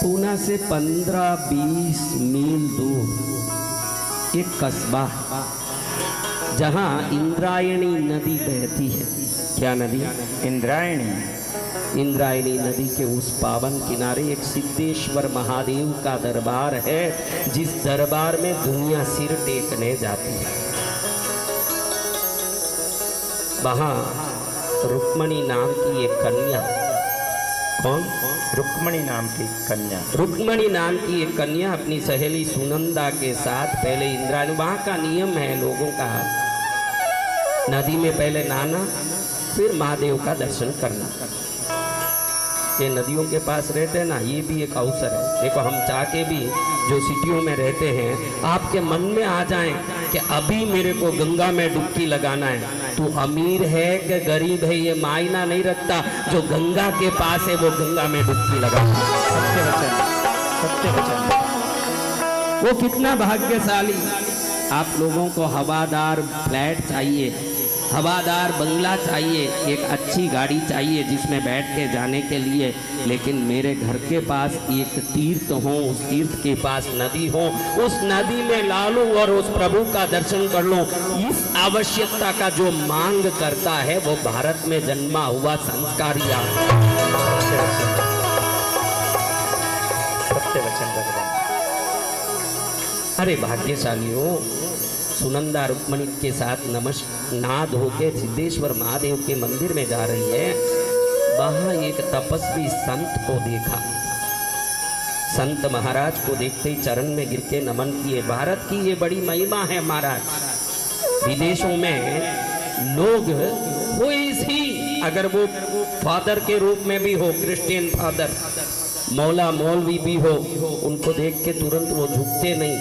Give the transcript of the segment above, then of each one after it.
पूना से 15-20 मील दूर एक कस्बा जहाँ इंद्रायणी नदी बहती है। क्या नदी? इंद्रायणी। इंद्रायणी नदी के उस पावन किनारे एक सिद्धेश्वर महादेव का दरबार है, जिस दरबार में दुनिया सिर टेकने जाती है। वहाँ रुक्मणी नाम की एक कन्या। कौन? रुक्मणी नाम की कन्या। रुक्मणी नाम की एक कन्या अपनी सहेली सुनंदा के साथ पहले इंद्रायणी, वहाँ का नियम है लोगों का, नदी में पहले नहाना फिर महादेव का दर्शन करना। ये नदियों के पास रहते हैं ना, ये भी एक अवसर है। देखो हम चाह के भी जो सिटियों में रहते हैं, आपके मन में आ जाए कि अभी मेरे को गंगा में डुबकी लगाना है, तू अमीर है कि गरीब है ये मायना नहीं रखता, जो गंगा के पास है वो गंगा में डुबकी लगाना। सत्य वचन, सत्य वचन। वो कितना भाग्यशाली। आप लोगों को हवादार फ्लैट चाहिए, हवादार बंगला चाहिए, एक अच्छी गाड़ी चाहिए जिसमें बैठ के जाने के लिए, लेकिन मेरे घर के पास एक तीर्थ हो, उस तीर्थ के पास नदी हो, उस नदी में लालू और उस प्रभु का दर्शन कर लो। इस आवश्यकता का जो मांग करता है वो भारत में जन्मा हुआ संस्कारी सत्य वचन भगवान। अरे भाग्यशाली हो। सुनंदा रुक्मणी के साथ नहा धो के सिद्धेश्वर महादेव के मंदिर में जा रही है। वहां एक तपस्वी संत को देखा। संत महाराज को देखते ही चरण में गिर के नमन किए। भारत की ये बड़ी महिमा है महाराज। विदेशों में लोग कोई ही, अगर वो फादर के रूप में भी हो, क्रिश्चियन फादर, मौला मौलवी भी हो, उनको देख के तुरंत वो झुकते नहीं।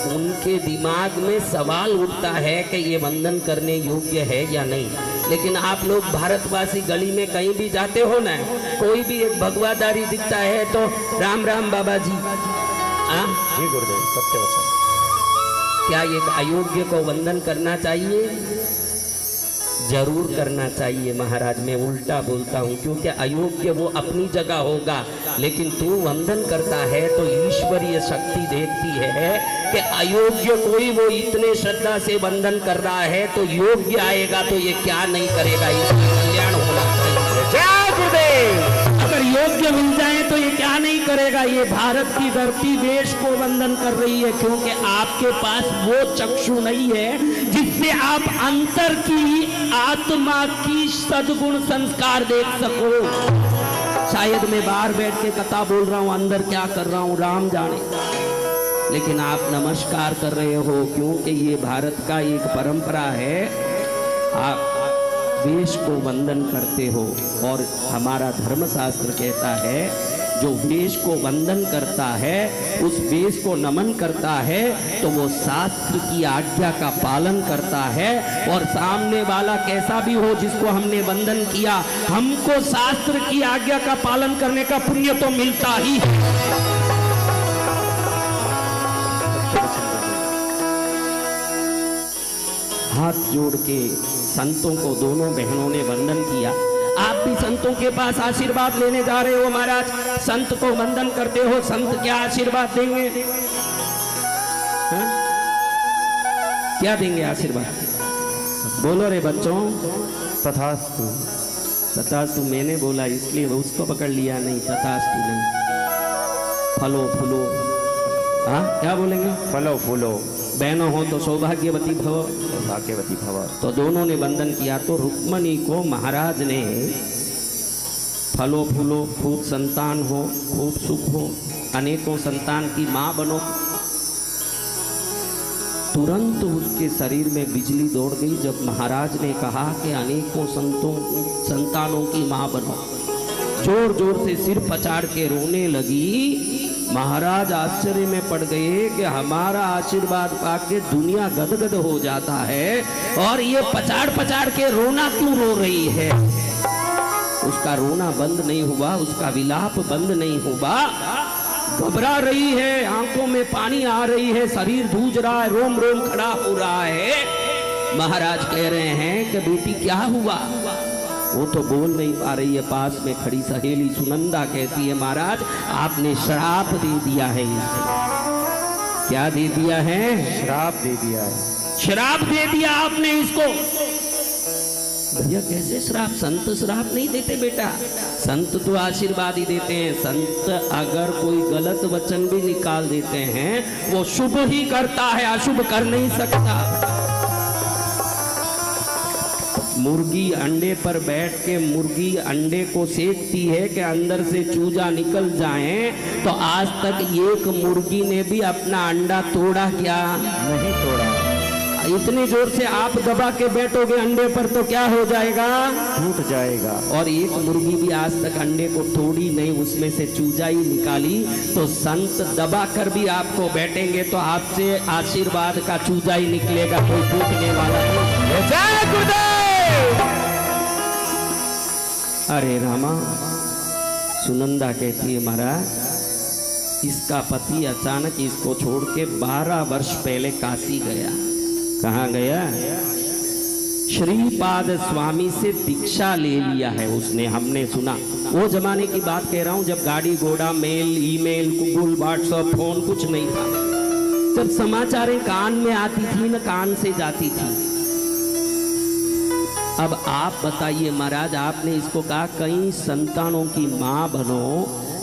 उनके दिमाग में सवाल उठता है कि ये वंदन करने योग्य है या नहीं। लेकिन आप लोग भारतवासी गली में कहीं भी जाते हो ना, कोई भी एक भगवादारी दिखता है तो राम राम बाबा जी। जी गुरुदेव, सत्य वचन। क्या एक अयोग्य को वंदन करना चाहिए? जरूर करना चाहिए महाराज। मैं उल्टा बोलता हूँ, क्योंकि अयोग्य वो अपनी जगह होगा, लेकिन तू वंदन करता है तो ईश्वरीय शक्ति देखती है कि अयोग्य कोई वो इतने श्रद्धा से वंदन कर रहा है, तो योग्य आएगा तो ये क्या नहीं करेगा, इसका कल्याण होना चाहिए। जय गुरुदेव। अगर योग्य मिल जाए तो ये क्या नहीं करेगा। ये भारत की धरती देश को वंदन कर रही है, क्योंकि आपके पास वो चक्षु नहीं है जिससे आप अंतर की, आत्मा की सद्गुण संस्कार देख सको। शायद मैं बाहर बैठ के कथा बोल रहा हूँ, अंदर क्या कर रहा हूँ राम जाने, लेकिन आप नमस्कार कर रहे हो क्योंकि ये भारत का एक परंपरा है। आप वेश को वंदन करते हो, और हमारा धर्मशास्त्र कहता है जो वेश को वंदन करता है, उस वेश को नमन करता है, तो वो शास्त्र की आज्ञा का पालन करता है। और सामने वाला कैसा भी हो जिसको हमने वंदन किया, हमको शास्त्र की आज्ञा का पालन करने का पुण्य तो मिलता ही है। हाथ जोड़ के संतों को दोनों बहनों ने वंदन किया। आप भी संतों के पास आशीर्वाद लेने जा रहे हो महाराज, संत को वंदन करते हो, संत क्या आशीर्वाद देंगे? क्या देंगे आशीर्वाद? बोलो रे बच्चों। तथास्तु। तथास्तु मैंने बोला इसलिए उसको पकड़ लिया, नहीं तथास्तु नहीं। फलो फूलो, हाँ क्या बोलेंगे? फलो फूलो। बहनों हो तो सौभाग्यवती भव, भाग्यवती भव। तो दोनों ने वंदन किया। तो रुक्मणी को महाराज ने फलो फूलो, खूब संतान हो, खूब सुख हो, अनेकों संतान की माँ बनो। तुरंत उसके शरीर में बिजली दौड़ गई जब महाराज ने कहा कि अनेकों संतानों की माँ बनो। जोर जोर से सिर पचाड़ के रोने लगी। महाराज आश्चर्य में पड़ गए कि हमारा आशीर्वाद पाके दुनिया गदगद हो जाता है, और ये पचाड़ पचाड़ के रोना क्यों रो रही है? उसका रोना बंद नहीं हुआ, उसका विलाप बंद नहीं हुआ, घबरा रही है, आंखों में पानी आ रही है, शरीर धूज रहा है, रोम रोम खड़ा हो रहा है। महाराज कह रहे हैं कि बेटी क्या हुआ? वो तो बोल नहीं पा रही है। पास में खड़ी सहेली सुनंदा कहती है महाराज आपने श्राप दे दिया है इसे। क्या दे दिया है? श्राप दे दिया है। श्राप दे दिया आपने इसको। भैया कैसे श्राप? संत श्राप नहीं देते बेटा, संत तो आशीर्वाद ही देते हैं। संत अगर कोई गलत वचन भी निकाल देते हैं वो शुभ ही करता है, अशुभ कर नहीं सकता। मुर्गी अंडे पर बैठ के मुर्गी अंडे को सेकती है कि अंदर से चूजा निकल जाए, तो आज तक एक मुर्गी ने भी अपना अंडा तोड़ा क्या? नहीं तोड़ा। इतनी जोर से आप दबा के बैठोगे अंडे पर तो क्या हो जाएगा? टूट जाएगा। और एक मुर्गी भी आज तक अंडे को तोड़ी नहीं, उसमें से चूजा ही निकाली। तो संत दबा कर भी आपको बैठेंगे तो आपसे आशीर्वाद का चूजा ही निकलेगा, कोई टूटने वाला नहीं। जय गुरुदेव। अरे रामा, सुनंदा कहती है महाराज इसका पति अचानक इसको छोड़ के 12 वर्ष पहले काशी गया। कहाँ गया? श्रीपाद स्वामी से दीक्षा ले लिया है उसने, हमने सुना। वो जमाने की बात कह रहा हूं जब गाड़ी घोड़ा, mail, email, Google, WhatsApp, phone कुछ नहीं था। जब समाचारें कान में आती थी न कान से जाती थी। अब आप बताइए महाराज, आपने इसको कहा कई संतानों की मां बनो,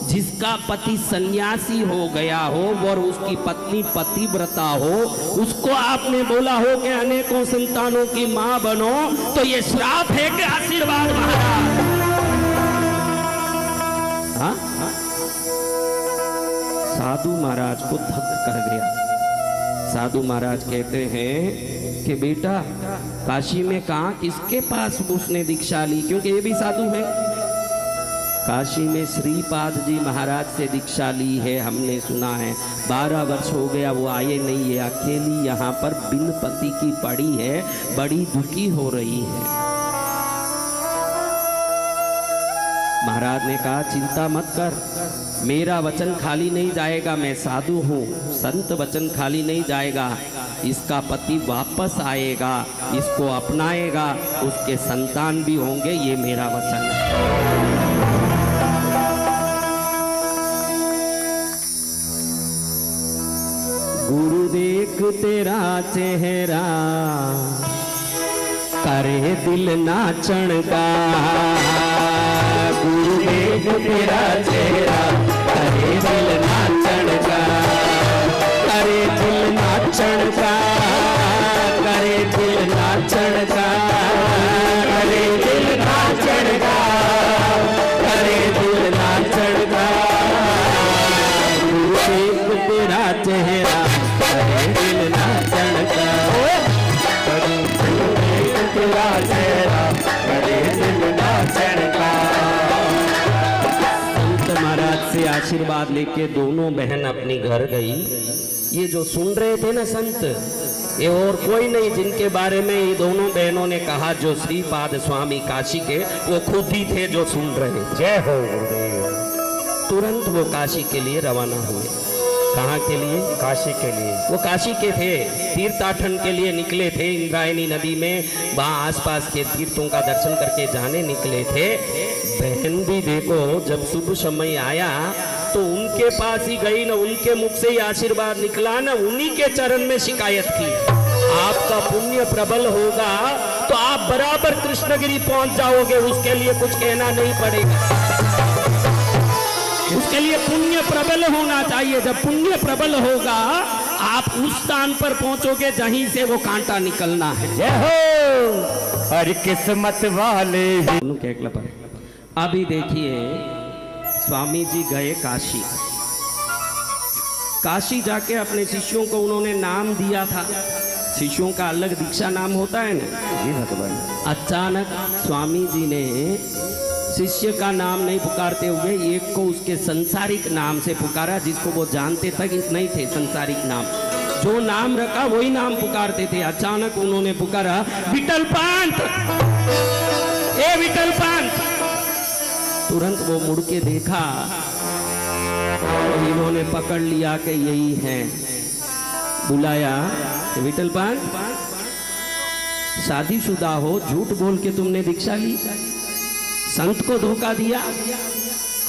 जिसका पति सन्यासी हो गया हो और उसकी पत्नी पतिव्रता हो, उसको आपने बोला हो कि अनेकों संतानों की मां बनो, तो ये श्राप है कि आशीर्वाद महाराज? हाँ? साधु महाराज को धक कर गया। साधु महाराज कहते हैं कि बेटा काशी में कहाँ किसके पास उसने दीक्षा ली, क्योंकि ये भी साधु है। काशी में श्रीपाद जी महाराज से दीक्षा ली है, हमने सुना है। 12 वर्ष हो गया वो आए नहीं है, अकेली यहाँ पर बिन पति की पड़ी है, बड़ी दुखी हो रही है। महाराज ने कहा चिंता मत कर, मेरा वचन खाली नहीं जाएगा, मैं साधु हूँ, संत वचन खाली नहीं जाएगा। इसका पति वापस आएगा, इसको अपनाएगा, उसके संतान भी होंगे, ये मेरा वचन है। गुरु देख तेरा चेहरा करे दिल नाचण का, गुरु देख तेरा चेहरा करे दिल नाचण का, करे दिल नाचण का, करे दिल नाचण का, करे दिल नाचण का, करे दिल नाचण का। गुरु देख तेरा चेहरा करे दिल नाचण का, करे दिल तेरा चेहरा करे दिल नाचण का। संत महाराज से आशीर्वाद लेके दोनों बहन अपनी घर गई। ये जो सुन रहे थे ना संत, ये और कोई नहीं जिनके बारे में ये दोनों बहनों ने कहा, जो श्रीपाद स्वामी काशी के, वो खुद ही थे जो सुन रहे। जय हो गुरुदेव। तुरंत वो काशी के लिए रवाना हुए। कहाँ के लिए? काशी के लिए। वो काशी के थे, तीर्थाटन के लिए निकले थे। इंद्रायणी नदी में वहाँ आसपास के तीर्थों का दर्शन करके जाने निकले थे। बहन भी देखो जब शुभ समय आया तो उनके पास ही गई, ना उनके मुख से ही आशीर्वाद निकला, ना उन्हीं के चरण में शिकायत की। आपका पुण्य प्रबल होगा तो आप बराबर कृष्णगिरी पहुंच जाओगे, उसके लिए कुछ कहना नहीं पड़ेगा। उसके लिए पुण्य प्रबल होना चाहिए। जब पुण्य प्रबल होगा आप उस स्थान पर पहुंचोगे जहीं से वो कांटा निकलना है। जय हो। हर किस्मत वाले। अभी देखिए स्वामी जी गए काशी। काशी जाके अपने शिष्यों को उन्होंने नाम दिया था। शिष्यों का अलग दीक्षा नाम होता है ना। जी भगवान। अचानक स्वामी जी ने शिष्य का नाम नहीं पुकारते हुए एक को उसके संसारिक नाम से पुकारा, जिसको वो जानते तक नहीं थे संसारिक नाम। जो नाम रखा वही नाम पुकारते थे। अचानक उन्होंने पुकारा, विठल पंत, ए विठल पंत। तुरंत वो मुड़ के देखा और इन्होंने पकड़ लिया कि यही है। बुलाया, विठल पंत शादीशुदा हो, झूठ बोल के तुमने दीक्षा ली। संत को धोखा दिया।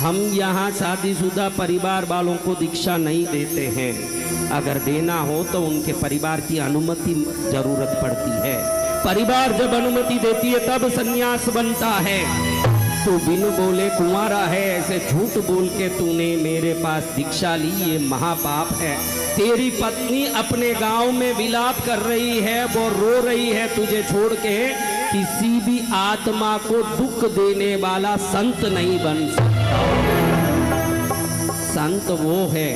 हम यहाँ शादीशुदा परिवार वालों को दीक्षा नहीं देते हैं। अगर देना हो तो उनके परिवार की अनुमति जरूरत पड़ती है। परिवार जब अनुमति देती है तब सन्यास बनता है। तू बिन बोले कुंवारा है, ऐसे झूठ बोल के तूने मेरे पास दीक्षा ली, ये महापाप है। तेरी पत्नी अपने गांव में विलाप कर रही है, वो रो रही है तुझे छोड़ के। किसी भी आत्मा को दुख देने वाला संत नहीं बन सकता। संत वो है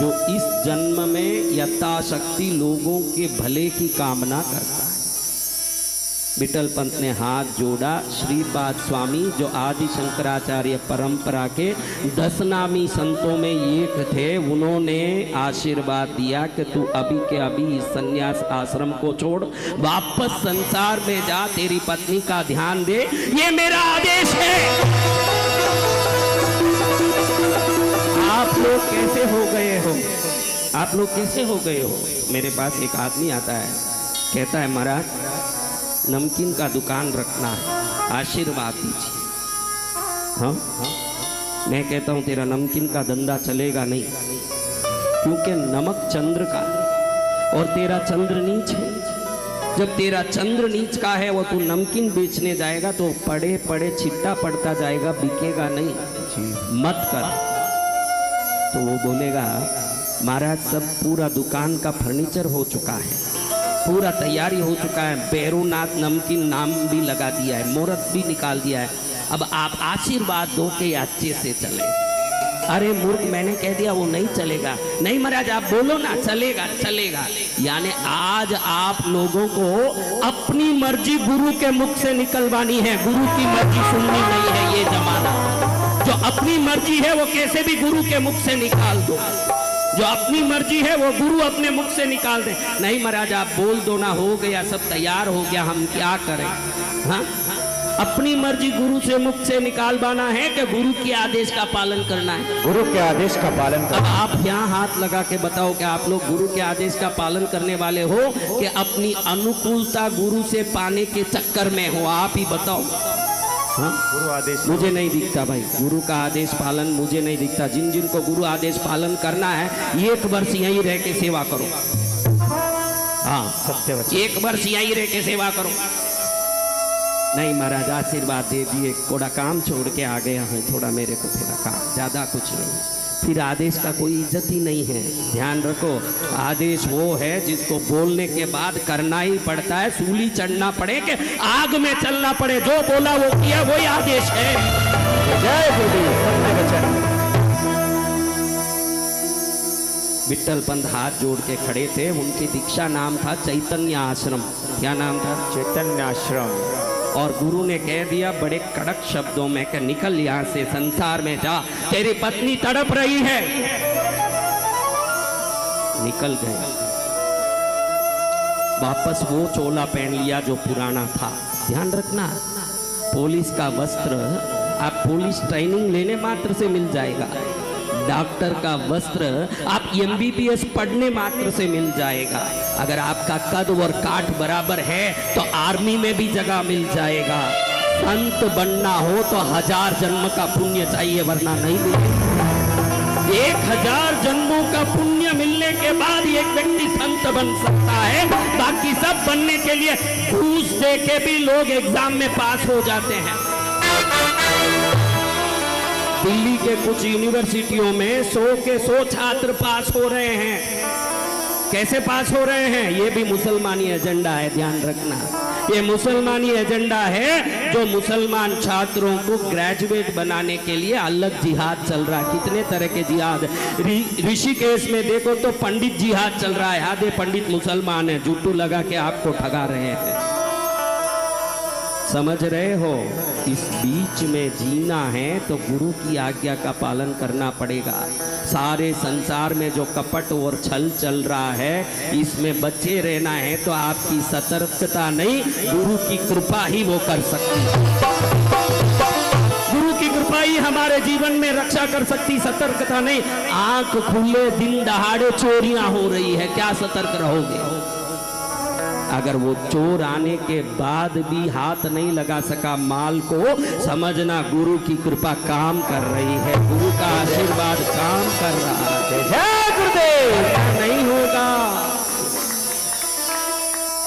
जो इस जन्म में यथाशक्ति लोगों के भले की कामना करता है। विठल पंत ने हाथ जोड़ा। श्रीपाद स्वामी जो आदि शंकराचार्य परंपरा के 10 नामी संतों में एक थे, उन्होंने आशीर्वाद दिया कि तू अभी के अभी इस संन्यास आश्रम को छोड़, वापस संसार में जा, तेरी पत्नी का ध्यान दे, ये मेरा आदेश है। आप लोग कैसे हो गए हो? आप लोग कैसे हो गए हो? मेरे पास एक आदमी आता है, कहता है महाराज नमकीन का दुकान रखना है, आशीर्वाद दीजिए। हाँ, मैं कहता हूँ तेरा नमकीन का धंधा चलेगा नहीं, क्योंकि नमक चंद्र का और तेरा चंद्र नीच है। जब तेरा चंद्र नीच का है, वो तू नमकीन बेचने जाएगा तो पड़े पड़े छिट्टा पड़ता जाएगा, बिकेगा नहीं, मत कर। तो वो बोलेगा महाराज सब पूरा दुकान का फर्नीचर हो चुका है, पूरा तैयारी हो चुका है, भैरवनाथ नमकीन नाम भी लगा दिया है, मुहूर्त भी निकाल दिया है, अब आप आशीर्वाद दो कि अच्छे से चले। अरे मूर्ख, मैंने कह दिया वो नहीं चलेगा। नहीं महाराज आप बोलो ना, चलेगा चलेगा। यानी आज आप लोगों को अपनी मर्जी गुरु के मुख से निकलवानी है, गुरु की मर्जी सुननी नहीं है। ये जमाना जो अपनी मर्जी है वो कैसे भी गुरु के मुख से निकाल दो, जो अपनी मर्जी है वो गुरु अपने मुख से निकाल दे। नहीं महाराज आप बोल दो ना, हो गया, सब तैयार हो गया, हम क्या करें। हाँ, अपनी मर्जी गुरु से मुख से निकालवाना है कि गुरु के आदेश का पालन करना है? गुरु के आदेश का पालन अब आप यहाँ हाथ लगा के बताओ कि आप लोग गुरु के आदेश का पालन करने वाले हो कि अपनी अनुकूलता गुरु से पाने के चक्कर में हो? आप ही बताओ। हाँ? गुरु आदेश मुझे नहीं दिखता भाई, गुरु का आदेश पालन मुझे नहीं दिखता। जिन जिन को गुरु आदेश पालन करना है, 1 वर्ष यहीं रह के सेवा करो। हाँ, सत्य, 1 वर्ष यहीं रह के सेवा करो। नहीं महाराज आशीर्वाद दे दिए, थोड़ा काम छोड़ के आ गया है, थोड़ा मेरे को थोड़ा काम, ज्यादा कुछ नहीं। फिर आदेश का कोई इज्जत ही नहीं है। ध्यान रखो, आदेश वो है जिसको बोलने के बाद करना ही पड़ता है, सूली चढ़ना पड़े कि आग में चलना पड़े, जो बोला वो किया, वही आदेश है। जय गुरुदेव, सत्य वचन। विठल पंत हाथ जोड़ के खड़े थे, उनकी दीक्षा नाम था चैतन्य आश्रम। क्या नाम था? चैतन्य आश्रम। और गुरु ने कह दिया बड़े कड़क शब्दों में कि निकल यहाँ से, संसार में जा, तेरी पत्नी तड़प रही है। निकल गए, वापस वो चोला पहन लिया जो पुराना था। ध्यान रखना, पुलिस का वस्त्र आप पुलिस ट्रेनिंग लेने मात्र से मिल जाएगा, डॉक्टर का वस्त्र आप MBBS पढ़ने मात्र से मिल जाएगा। अगर आपका कद और काठ बराबर है तो आर्मी में भी जगह मिल जाएगा। संत बनना हो तो 1000 जन्म का पुण्य चाहिए, वरना नहीं मिलेगा। 1000 जन्मों का पुण्य मिलने के बाद एक व्यक्ति संत बन सकता है। बाकी सब बनने के लिए घूस दे के भी लोग एग्जाम में पास हो जाते हैं। दिल्ली के कुछ यूनिवर्सिटियों में 100 के 100 छात्र पास हो रहे हैं। कैसे पास हो रहे हैं? ये भी मुसलमानी एजेंडा है, ध्यान रखना। ये मुसलमानी एजेंडा है जो मुसलमान छात्रों को ग्रेजुएट बनाने के लिए अलग जिहाद चल रहा है। कितने तरह के जिहाद, ऋषिकेश में देखो तो पंडित जिहाद चल रहा है। आधे पंडित मुसलमान है, जुट्टू लगा के आपको ठगा रहे हैं। समझ रहे हो? इस बीच में जीना है तो गुरु की आज्ञा का पालन करना पड़ेगा। सारे संसार में जो कपट और छल चल रहा है, इसमें बचे रहना है तो आपकी सतर्कता नहीं, गुरु की कृपा ही वो कर सकती है। गुरु की कृपा ही हमारे जीवन में रक्षा कर सकती, सतर्कता नहीं। आंख खुले दिन दहाड़े चोरियां हो रही है, क्या सतर्क रहोगे? अगर वो चोर आने के बाद भी हाथ नहीं लगा सका माल को, समझना गुरु की कृपा काम कर रही है, गुरु का आशीर्वाद काम कर रहा है। जय गुरुदेव। नहीं होगा।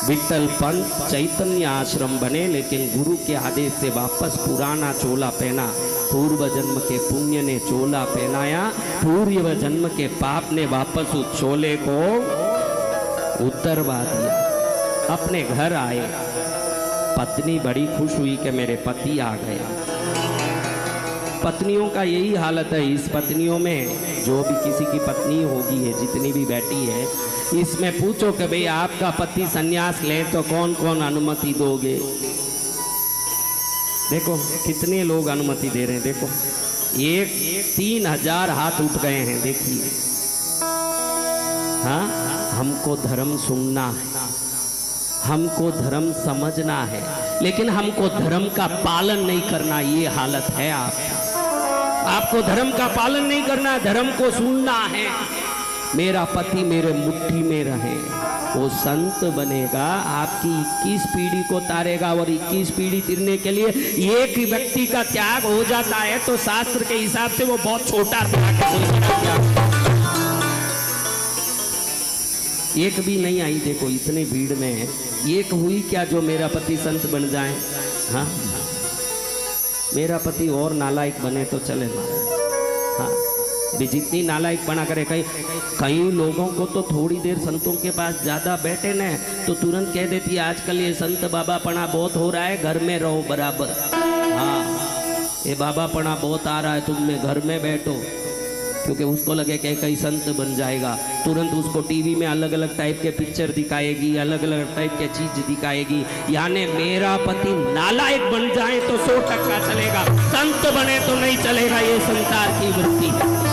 विठल पंत चैतन्य आश्रम बने, लेकिन गुरु के आदेश से वापस पुराना चोला पहना। पूर्व जन्म के पुण्य ने चोला पहनाया, पूर्व जन्म के पाप ने वापस उस चोले को उतरवा दिया। अपने घर आए, पत्नी बड़ी खुश हुई कि मेरे पति आ गए। पत्नियों का यही हालत है। इस पत्नियों में जो भी किसी की पत्नी होगी है, जितनी भी बैठी है, इसमें पूछो कि भाई आपका पति सन्यास ले तो कौन कौन अनुमति दोगे। देखो कितने लोग अनुमति दे रहे हैं। देखो 3000 हाथ उठ गए हैं। देखिए, हाँ, हमको धर्म सुनना है, हमको धर्म समझना है, लेकिन हमको धर्म का पालन नहीं करना। ये हालत है आपको धर्म का पालन नहीं करना, धर्म को सुनना है। मेरा पति मेरे मुट्ठी में रहे, वो संत बनेगा, आपकी 21 पीढ़ी को तारेगा। और 21 पीढ़ी तिरने के लिए एक ही व्यक्ति का त्याग हो जाता है तो शास्त्र के हिसाब से वो बहुत छोटा एक भी नहीं आई। देखो इतनी भीड़ में एक हुई क्या जो मेरा पति संत बन जाए। हाँ, मेरा पति और नालायक बने तो चले। हाँ, जितनी नालायक बना करे। कई लोगों को तो थोड़ी देर संतों के पास ज़्यादा बैठे न तो तुरंत कह देती है आजकल ये संत बाबा पना बहुत हो रहा है, घर में रहो बराबर। हाँ, ये बाबा पना बहुत आ रहा है, तुम में घर में बैठो। क्योंकि उसको लगे कि कई संत बन जाएगा, तुरंत उसको टीवी में अलग अलग टाइप के पिक्चर दिखाएगी, अलग अलग टाइप के चीज दिखाएगी। यानी मेरा पति नालायक बन जाए तो 100% चलेगा, संत बने तो नहीं चलेगा। ये संसार की वृत्ति है।